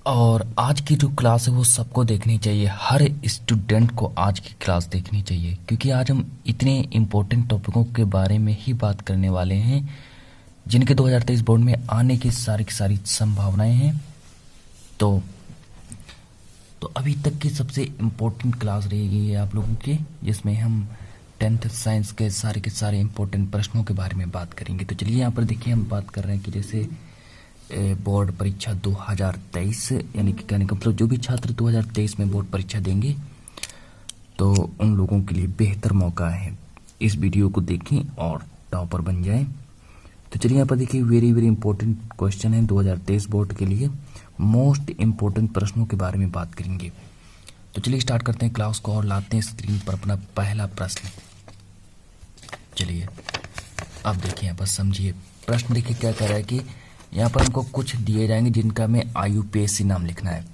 और आज की जो क्लास है वो सबको देखनी चाहिए। हर स्टूडेंट को आज की क्लास देखनी चाहिए, क्योंकि आज हम इतने इम्पोर्टेंट टॉपिकों के बारे में ही बात करने वाले हैं जिनके 2023 बोर्ड में आने की सारी संभावनाएं हैं। तो अभी तक की सबसे इम्पोर्टेंट क्लास रहेगी ये आप लोगों की, जिसमें हम 10th साइंस के सारे इम्पोर्टेंट प्रश्नों के बारे में बात करेंगे। तो चलिए यहाँ पर देखिए, हम बात कर रहे हैं कि जैसे बोर्ड परीक्षा 2023, यानी कि कहने का मतलब जो भी छात्र 2023 में बोर्ड परीक्षा देंगे तो उन लोगों के लिए बेहतर मौका है। इस वीडियो को देखें और टॉपर बन जाएं। तो चलिए यहाँ पर देखिए, वेरी इंपॉर्टेंट क्वेश्चन है 2023 बोर्ड के लिए। मोस्ट इम्पोर्टेंट प्रश्नों के बारे में बात करेंगे। तो चलिए स्टार्ट करते हैं क्लास को और लाते हैं स्क्रीन पर अपना पहला प्रश्न। चलिए अब देखिए, यहाँ पर समझिए प्रश्न। देखिए क्या कह रहा है कि यहाँ पर हमको कुछ दिए जाएंगे जिनका हमें IUPAC नाम लिखना है,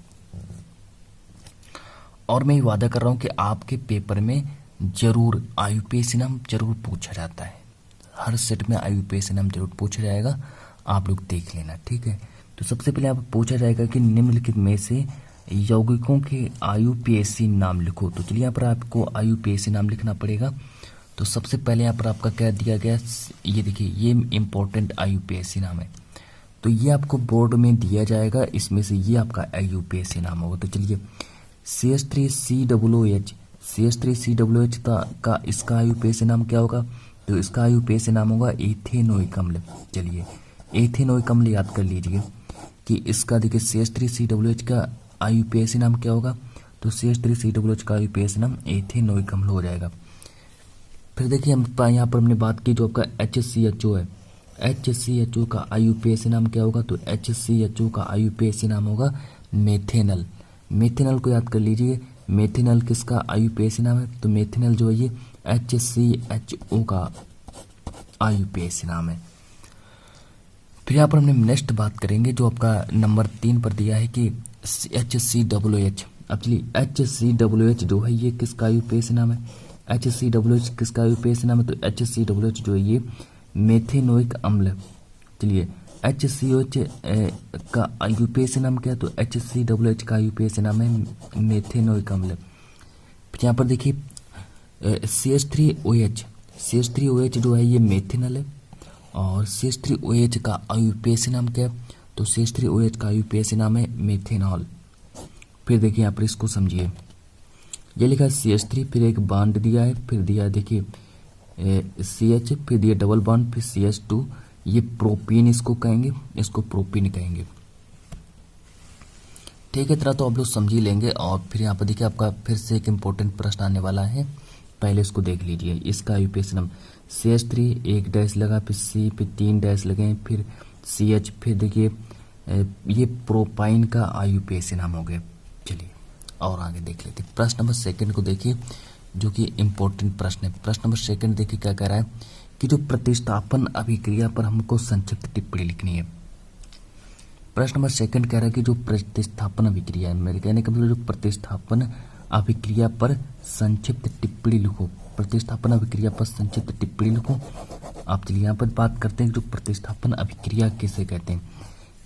और मैं ये वादा कर रहा हूँ कि आपके पेपर में जरूर IUPAC नाम जरूर पूछा जाता है। हर सेट में IUPAC नाम जरूर पूछा जाएगा, आप लोग देख लेना, ठीक है। तो सबसे पहले आप पूछा जाएगा कि निम्नलिखित में से यौगिकों के IUPAC नाम लिखो। तो चलिए यहाँ पर आपको IUPAC नाम लिखना पड़ेगा। तो सबसे पहले यहाँ पर आपका क्या दिया गया, ये देखिए, ये इम्पोर्टेंट IUPAC नाम है। तो ये आपको बोर्ड में दिया जाएगा, इसमें से ये आपका IUPAC नाम होगा। तो चलिए CH3COOH का इसका IUPAC नाम क्या होगा? तो इसका IUPAC नाम होगा एथेनोइक अम्ल। चलिए एथेनोइक अम्ल याद कर लीजिए कि इसका देखिए CH3COOH का IUPAC नाम क्या होगा? तो CH3COOH का IUPAC नाम एथेनोइक अम्ल हो जाएगा। फिर देखिए हम यहाँ पर हमने बात की जो आपका HCHO है, HCHO का IUPAC नाम क्या होगा? तो HCHO का IUPAC नाम होगा मेथेनल। मेथेनल को याद कर लीजिए, मेथेनल किसका IUPAC नाम है? तो मेथेनल जो है ये HCHO का IUPAC नाम है। फिर यहाँ पर हमने नेक्स्ट बात करेंगे जो आपका नंबर 3 पर दिया है कि HCOOH। अब चलिए HCOOH जो है ये किसका IUPAC नाम है? HCOOH किसका IUPAC नाम है? तो HCOOH जो है ये मेथेनोइक अम्ल। चलिए HCOH का IUPAC नाम क्या है? तो HCOOH का IUPAC नाम है मेथेनोइक अम्ल। फिर यहाँ पर देखिए CH3OH जो है ये मेथेनल है, और CH3OH का IUPAC नाम क्या है? तो CH3OH का IUPAC नाम है मेथेनॉल। फिर देखिए यहाँ पर इसको समझिए, ये लिखा है CH3, फिर एक बॉन्ड दिया है, फिर दिया है देखिए CH, फिर दिया डबल बॉन्ड, फिर CH2। ये प्रोपीन इसको कहेंगे, इसको प्रोपीन कहेंगे, ठीक है। तरह तो आप लोग समझ ही लेंगे। और फिर यहाँ पर देखिए आपका फिर से एक इम्पोर्टेंट प्रश्न आने वाला है, पहले इसको देख लीजिए। इसका IUPAC नाम CH3 एक डैश लगा, फिर C, फिर 3 डैश लगे, फिर CH, फिर देखिए ये प्रोपाइन का IUPAC नाम हो गया। चलिए और आगे देख लेते हैं। प्रश्न नंबर 2 को देखिए, जो कि इम्पोर्टेंट प्रश्न है। प्रश्न नंबर 2 देखिए क्या कह रहा है कि जो प्रतिस्थापन अभिक्रिया पर हमको संक्षिप्त टिप्पणी लिखनी है। प्रश्न नंबर 2 कह रहा है कि जो प्रतिस्थापन अभिक्रिया है, मेरे कहने का मतलब जो प्रतिस्थापन अभिक्रिया पर संक्षिप्त टिप्पणी लिखो। प्रतिस्थापन अभिक्रिया पर संक्षिप्त टिप्पणी लिखो। आप चलिए यहाँ पर बात करते हैं जो प्रतिस्थापन अभिक्रिया किसे कहते हैं।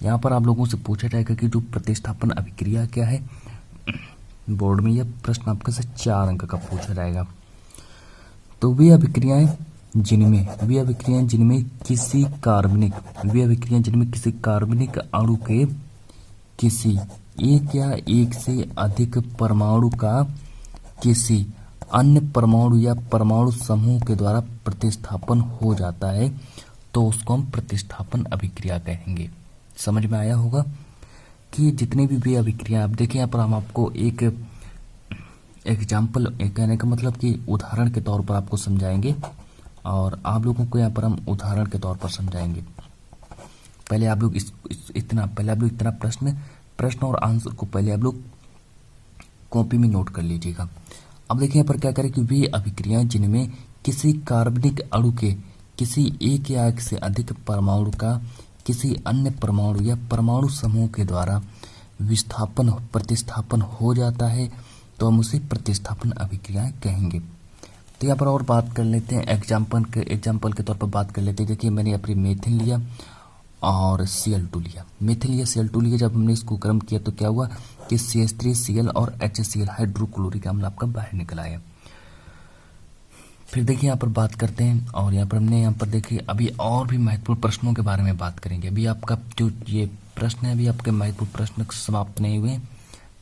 यहाँ पर आप लोगों से पूछा जाएगा कि जो प्रतिस्थापन अभिक्रिया क्या है। बोर्ड में यह प्रश्न आपका से 4 अंक का पूछा जाएगा। तो वे अभिक्रियाएं जिनमें किसी कार्बनिक अणु के किसी एक या एक से अधिक परमाणु का किसी अन्य परमाणु या परमाणु समूह के द्वारा प्रतिस्थापन हो जाता है, तो उसको हम प्रतिस्थापन अभिक्रिया कहेंगे। समझ में आया होगा कि जितने भी वे अभिक्रिया, आप देखिए यहाँ पर हम आपको एक एग्जाम्पल, कहने का मतलब कि उदाहरण के तौर पर आपको समझाएंगे, और आप लोगों को यहाँ पर हम उदाहरण के तौर पर समझाएंगे। पहले आप लोग इतना प्रश्न और आंसर को पहले आप लोग कॉपी में नोट कर लीजिएगा। अब देखिए यहाँ पर क्या करें कि वे अभिक्रियाएं जिनमें किसी कार्बनिक अणु के किसी एक या एक से अधिक परमाणु का किसी अन्य परमाणु या परमाणु समूह के द्वारा प्रतिस्थापन हो जाता है, तो हम उसे प्रतिस्थापन अभिक्रियाएं कहेंगे। तो यहाँ पर और बात कर लेते हैं, एग्जाम्पल के तौर पर बात कर लेते हैं। देखिए मैंने अपनी मेथिन लिया और Cl2 लिया, मिथिल या Cl2 लिया। जब हमने इसको गर्म किया तो क्या हुआ कि CH3Cl और HCl हाइड्रोक्लोरिक अम्ल आपका बाहर निकल आया। फिर देखिए यहाँ पर बात करते हैं, और यहाँ पर हमने यहाँ पर देखिए अभी और भी महत्वपूर्ण प्रश्नों के बारे में बात करेंगे। अभी आपका जो ये प्रश्न है, अभी आपके महत्वपूर्ण प्रश्न समाप्त नहीं हुए।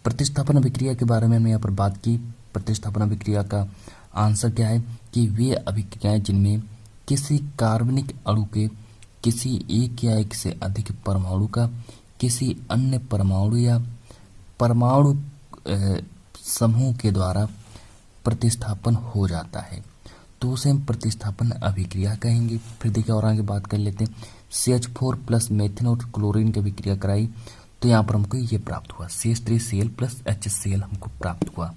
प्रतिस्थापन अभिक्रिया के बारे में हमने यहाँ पर बात की। प्रतिस्थापन अभिक्रिया का आंसर क्या है कि वे अभिक्रियाएं जिनमें किसी कार्बनिक अणु के किसी एक या एक से अधिक परमाणु का किसी अन्य परमाणु या परमाणु समूह के द्वारा प्रतिस्थापन हो जाता है, तो उसे हम प्रतिस्थापन अभिक्रिया कहेंगे। फिर देखिए और आगे बात कर लेते हैं। CH4 प्लस मेथिन और क्लोरीन की अभिक्रिया कराई तो यहाँ पर हमको ये प्राप्त हुआ, CH3Cl प्लस HCl हमको प्राप्त हुआ।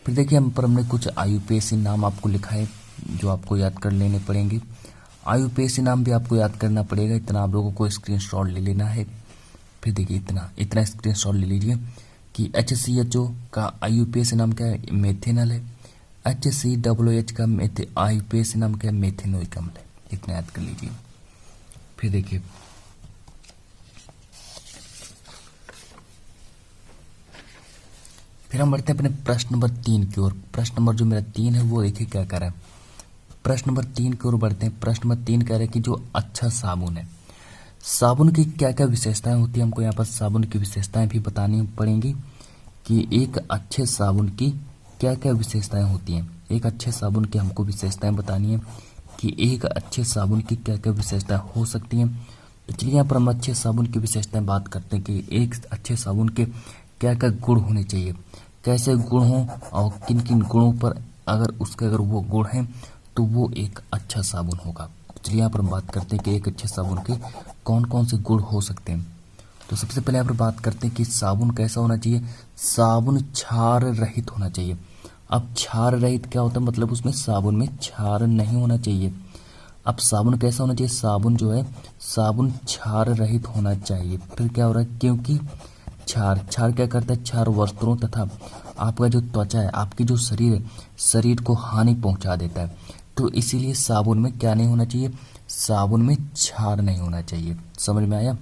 फिर देखिए हम पर हमने कुछ IUPAC नाम आपको लिखा है जो आपको याद कर लेने पड़ेंगे। IUPAC नाम भी आपको याद करना पड़ेगा, इतना आप लोगों को स्क्रीनशॉट ले लेना है। फिर देखिए इतना स्क्रीनशॉट ले लीजिए कि HCHO का IUPAC नाम क्या है, मेथेनल है। HCOOH का IUPAC नाम क्या है, मेथेनोइक अम्ल है। इतना याद कर लीजिए। फिर देखिए फिर हम बढ़ते हैं अपने प्रश्न नंबर 3 की ओर। प्रश्न नंबर जो मेरा 3 है वो देखिए क्या कर रहा है। प्रश्न नंबर 3 की ओर बढ़ते हैं। प्रश्न नंबर 3 कह रहा है कि जो अच्छा साबुन है, साबुन की क्या क्या विशेषताएं होती है। हमको यहाँ पर साबुन की विशेषताएं भी बतानी पड़ेंगी कि एक अच्छे साबुन की क्या क्या विशेषताएं होती हैं। एक अच्छे साबुन की हमको विशेषताएं बतानी है कि एक अच्छे साबुन की क्या क्या विशेषताएं हो सकती हैं। तो चलिए यहाँ पर हम अच्छे साबुन की विशेषताएं बात करते हैं कि एक अच्छे साबुन के क्या क्या गुण होने चाहिए, कैसे गुण हों और किन किन गुणों पर अगर वो गुण हैं तो वो एक अच्छा साबुन होगा। तो चलिए यहाँ पर हम बात करते हैं कि एक अच्छे साबुन के कौन कौन से गुण हो सकते हैं। तो सबसे पहले यहाँ पर बात करते हैं कि साबुन कैसा होना चाहिए। साबुन क्षार रहित होना चाहिए। अब क्षार रहित क्या होता है, मतलब उसमें साबुन में क्षार नहीं होना चाहिए। अब साबुन कैसा होना चाहिए, साबुन जो है साबुन क्षार रहित होना चाहिए। फिर क्या हो रहा है, क्योंकि क्षार क्या करता है, क्षार वस्त्रों तथा आपका जो त्वचा है, आपकी जो शरीर को हानि पहुंचा देता है। तो इसीलिए साबुन में क्या नहीं होना चाहिए, साबुन में क्षार नहीं होना चाहिए। समझ में आया।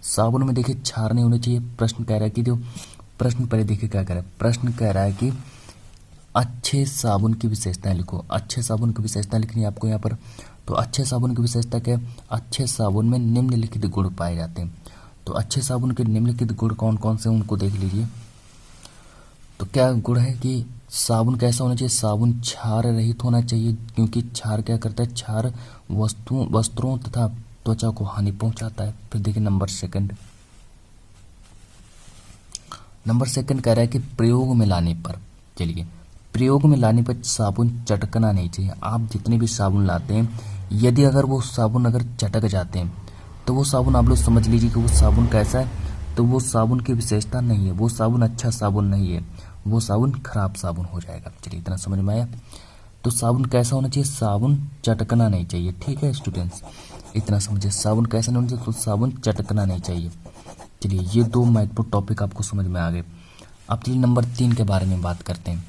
साबुन में देखिए क्षार नहीं होना चाहिए। प्रश्न कह रहा है कि जो प्रश्न पहले देखिए क्या कह रहा है, प्रश्न कह रहा है कि अच्छे साबुन की विशेषताएं लिखो। अच्छे साबुन की विशेषताएं लिखनी है आपको यहाँ पर। तो अच्छे साबुन की विशेषता क्या है, अच्छे साबुन में निम्नलिखित गुण पाए जाते हैं। तो अच्छे साबुन के निम्नलिखित गुण कौन कौन से उनको देख लीजिए। तो क्या गुण है कि साबुन कैसा होना चाहिए, साबुन क्षार रहित होना चाहिए, क्योंकि क्षार क्या करता है, क्षार वस्त्रों तथा त्वचा को हानि पहुंचाता है। फिर देखिए नंबर सेकंड कह रहा है कि प्रयोग में लाने पर, चलिए प्रयोग में लाने पर साबुन चटकना नहीं चाहिए। आप जितने भी साबुन लाते हैं, यदि अगर वो साबुन अगर चटक जाते हैं तो वो साबुन आप लोग समझ लीजिए कि वो साबुन कैसा है, तो वो साबुन की विशेषता नहीं है, वो साबुन अच्छा साबुन नहीं है, वो साबुन खराब साबुन हो जाएगा। चलिए इतना समझ में आया। तो साबुन कैसा होना चाहिए, साबुन चटकना नहीं चाहिए। ठीक है स्टूडेंट्स, इतना समझिए, साबुन कैसा नहीं होना चाहिए, तो साबुन चटकना नहीं चाहिए। चलिए ये दो महत्वपूर्ण टॉपिक आपको समझ में आ गए। अब चलिए नंबर 3 के बारे में बात करते हैं।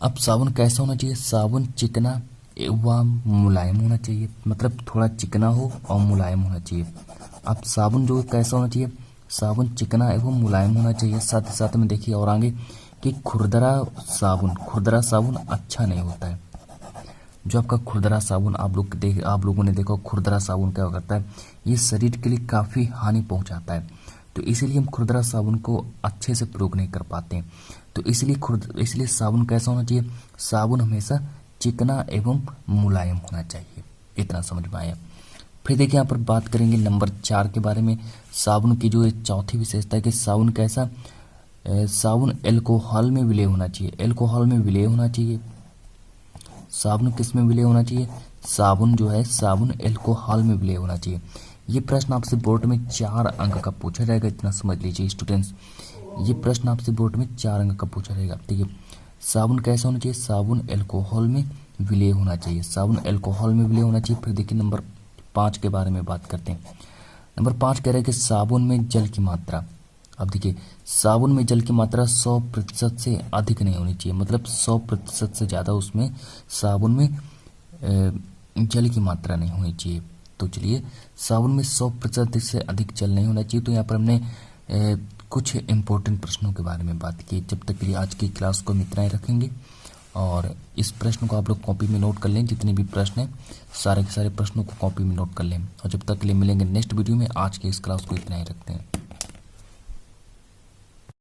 अब साबुन कैसा होना चाहिए, साबुन चिकना एवं मुलायम होना चाहिए, मतलब थोड़ा चिकना हो और मुलायम होना चाहिए। अब साबुन जो कैसा होना चाहिए, साबुन चिकना एवं मुलायम होना चाहिए। साथ ही साथ में देखिए और आगे कि खुरदरा साबुन अच्छा नहीं होता है। जो आपका खुरदरा साबुन आप लोगों ने देखा, खुरदरा साबुन क्या करता है, ये शरीर के लिए काफ़ी हानि पहुंचाता है। तो इसीलिए हम खुरदरा साबुन को अच्छे से प्रयोग नहीं कर पाते हैं। तो इसलिए साबुन कैसा होना चाहिए, साबुन हमेशा चिकना एवं मुलायम होना चाहिए। इतना समझ में आया। फिर देखिए यहाँ पर बात करेंगे नंबर 4 के बारे में। साबुन की जो चौथी विशेषता है कि साबुन कैसा, साबुन अल्कोहल में विलय होना चाहिए। अल्कोहल में विलय होना चाहिए। साबुन किस में विलय होना चाहिए, साबुन जो है साबुन अल्कोहल में विलय होना चाहिए। ये प्रश्न आपसे बोर्ड में 4 अंक का पूछा जाएगा। इतना समझ लीजिए स्टूडेंट्स, ये प्रश्न आपसे बोर्ड में 4 अंक का पूछा जाएगा। ठीक है, साबुन कैसा होना चाहिए, साबुन अल्कोहल में विलय होना चाहिए, साबुन अल्कोहल में विलय होना चाहिए। फिर देखिए नंबर 5 के बारे में बात करते हैं। नंबर 5 कह रहा है कि साबुन में जल की मात्रा, अब देखिए साबुन में जल की मात्रा 100% से अधिक नहीं होनी चाहिए, मतलब 100% से ज़्यादा उसमें साबुन में जल की मात्रा नहीं होनी चाहिए। तो चलिए, सावन में 100% से अधिक जल नहीं होना चाहिए। तो यहाँ पर हमने कुछ इंपॉर्टेंट प्रश्नों के बारे में बात की। जब तक के लिए आज की क्लास को हम इतना ही रखेंगे और इस प्रश्न को आप लोग कॉपी में नोट कर लें। जितने भी प्रश्न हैं सारे के सारे प्रश्नों को कॉपी में नोट कर लें। और जब तक के लिए मिलेंगे नेक्स्ट वीडियो में, आज के इस क्लास को इतना ही रखते हैं।